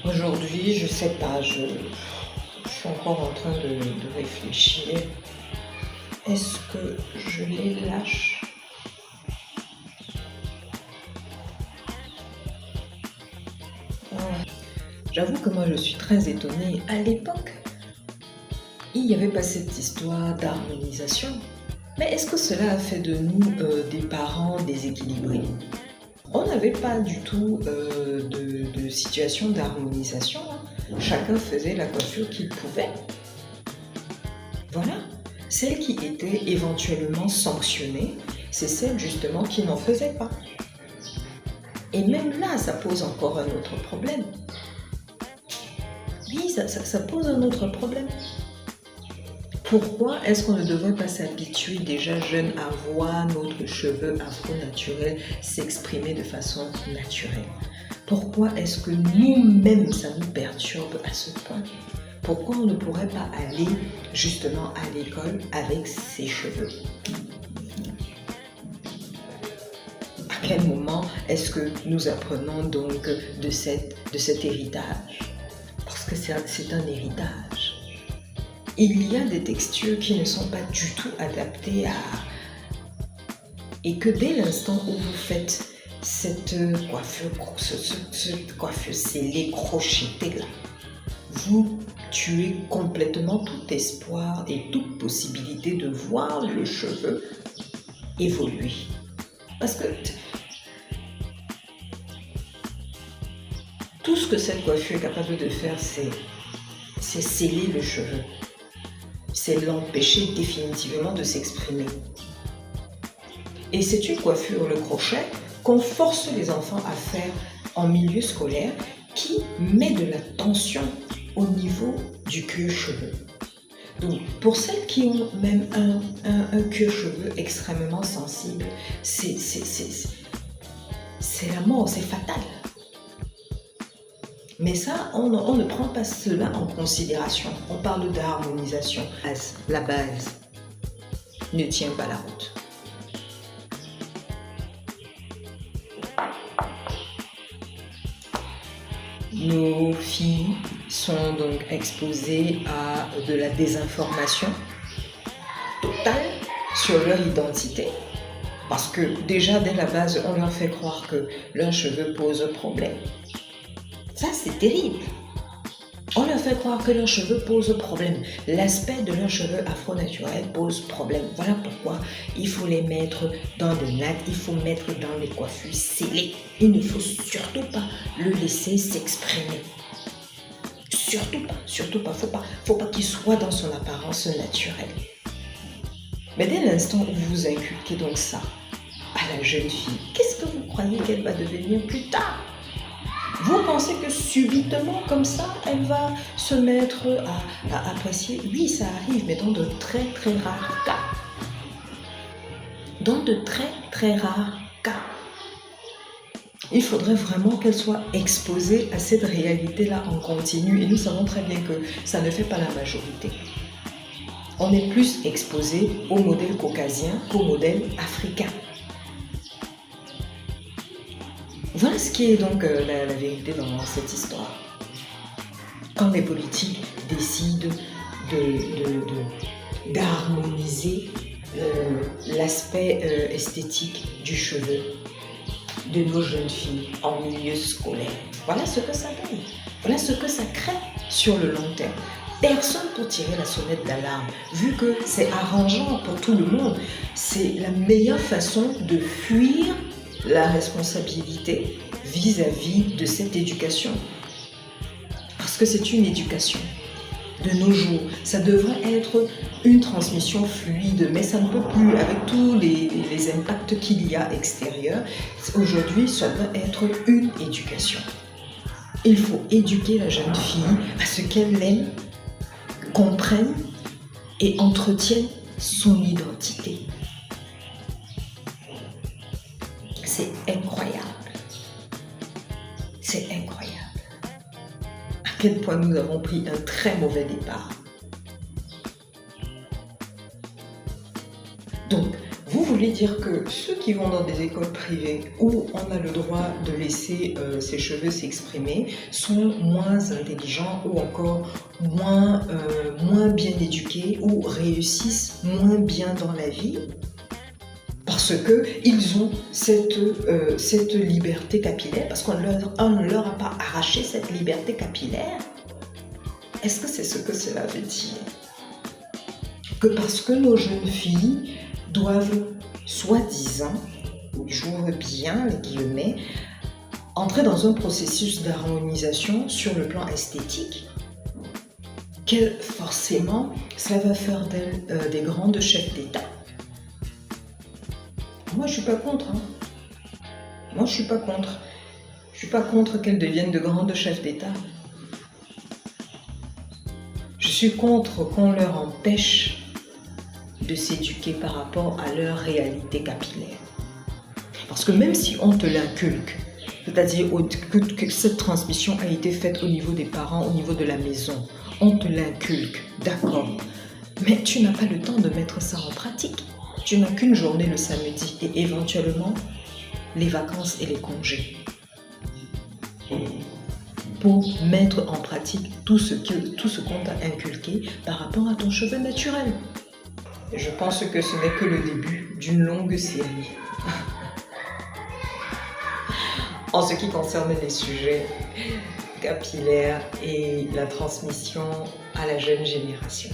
Aujourd'hui, je sais pas, je suis encore en train de réfléchir. Est-ce que je les lâche? Ah, j'avoue que moi je suis très étonnée. À l'époque, il n'y avait pas cette histoire d'harmonisation. Mais est-ce que cela a fait de nous des parents déséquilibrés? On n'avait pas du tout de situation d'harmonisation, hein. Chacun faisait la coiffure qu'il pouvait. Voilà. Celle qui était éventuellement sanctionnée, c'est celle justement qui n'en faisait pas. Et même là, ça pose encore un autre problème. Oui, ça pose un autre problème. Pourquoi est-ce qu'on ne devrait pas s'habituer déjà jeune à voir notre cheveu afro-naturel s'exprimer de façon naturelle? Pourquoi est-ce que nous-mêmes, ça nous perturbe à ce point? Pourquoi on ne pourrait pas aller justement à l'école avec ses cheveux? À quel moment est-ce que nous apprenons donc de cet héritage? Parce que c'est un héritage. Il y a des textures qui ne sont pas du tout adaptées à... Et que dès l'instant où vous faites cette coiffure scellée, crochetée là, vous tuez complètement tout espoir et toute possibilité de voir le cheveu évoluer. Parce que tout ce que cette coiffure est capable de faire, c'est sceller le cheveu. C'est l'empêcher définitivement de s'exprimer. Et c'est une coiffure, le crochet, qu'on force les enfants à faire en milieu scolaire qui met de la tension au niveau du cuir-cheveux. Donc, pour celles qui ont même un cuir-cheveux extrêmement sensible, c'est la mort, c'est fatal. Mais ça, on ne prend pas cela en considération. On parle d'harmonisation. La base ne tient pas la route. Nos filles sont donc exposées à de la désinformation totale sur leur identité. Parce que déjà, dès la base, on leur fait croire que leurs cheveux posent problème. Ça, c'est terrible. On leur fait croire que leurs cheveux posent problème. L'aspect de leurs cheveux afro-naturels pose problème. Voilà pourquoi il faut les mettre dans des nattes, il faut mettre dans les coiffures scellées. Il ne faut surtout pas le laisser s'exprimer. Surtout pas. Faut pas qu'il soit dans son apparence naturelle. Mais dès l'instant où vous inculquez donc ça à la jeune fille, qu'est-ce que vous croyez qu'elle va devenir plus tard? Vous pensez que subitement, comme ça, elle va se mettre à apprécier? Oui, ça arrive, mais dans de très très rares cas. Dans de très très rares cas. Il faudrait vraiment qu'elle soit exposée à cette réalité-là en continu. Et nous savons très bien que ça ne fait pas la majorité. On est plus exposé au modèle caucasien qu'au modèle africain. Voilà ce qui est donc la vérité dans cette histoire. Quand les politiques décident d'harmoniser l'aspect esthétique du cheveu de nos jeunes filles en milieu scolaire, voilà ce que ça donne. Voilà ce que ça crée sur le long terme. Personne pour tirer la sonnette d'alarme, vu que c'est arrangeant pour tout le monde. C'est la meilleure façon de fuir la responsabilité vis-à-vis de cette éducation. Parce que c'est une éducation. De nos jours, ça devrait être une transmission fluide, mais ça ne peut plus, avec tous les impacts qu'il y a extérieurs. Aujourd'hui, ça doit être une éducation. Il faut éduquer la jeune fille à ce qu'elle aime, comprenne et entretienne son identité. C'est incroyable. C'est incroyable. À quel point nous avons pris un très mauvais départ. Donc, vous voulais dire que ceux qui vont dans des écoles privées où on a le droit de laisser ses cheveux s'exprimer sont moins intelligents ou encore moins bien éduqués ou réussissent moins bien dans la vie parce qu'ils ont cette liberté capillaire, parce qu'on ne leur a pas arraché cette liberté capillaire. Est-ce que c'est ce que cela veut dire? Que parce que nos jeunes filles doivent, soi-disant, j'ouvre bien les guillemets, entrer dans un processus d'harmonisation sur le plan esthétique, forcément, ça va faire d'elles des grandes chefs d'État. Moi, je suis pas contre. Moi, je suis pas contre. Je suis pas contre qu'elles deviennent de grandes chefs d'État. Je suis contre qu'on leur empêche de s'éduquer par rapport à leur réalité capillaire. Parce que même si on te l'inculque, c'est-à-dire que cette transmission a été faite au niveau des parents, au niveau de la maison, on te l'inculque, d'accord, mais tu n'as pas le temps de mettre ça en pratique. Tu n'as qu'une journée le samedi et éventuellement les vacances et les congés pour mettre en pratique tout ce qu'on t'a inculqué par rapport à ton cheveu naturel. Et je pense que ce n'est que le début d'une longue série en ce qui concerne les sujets capillaires et la transmission à la jeune génération.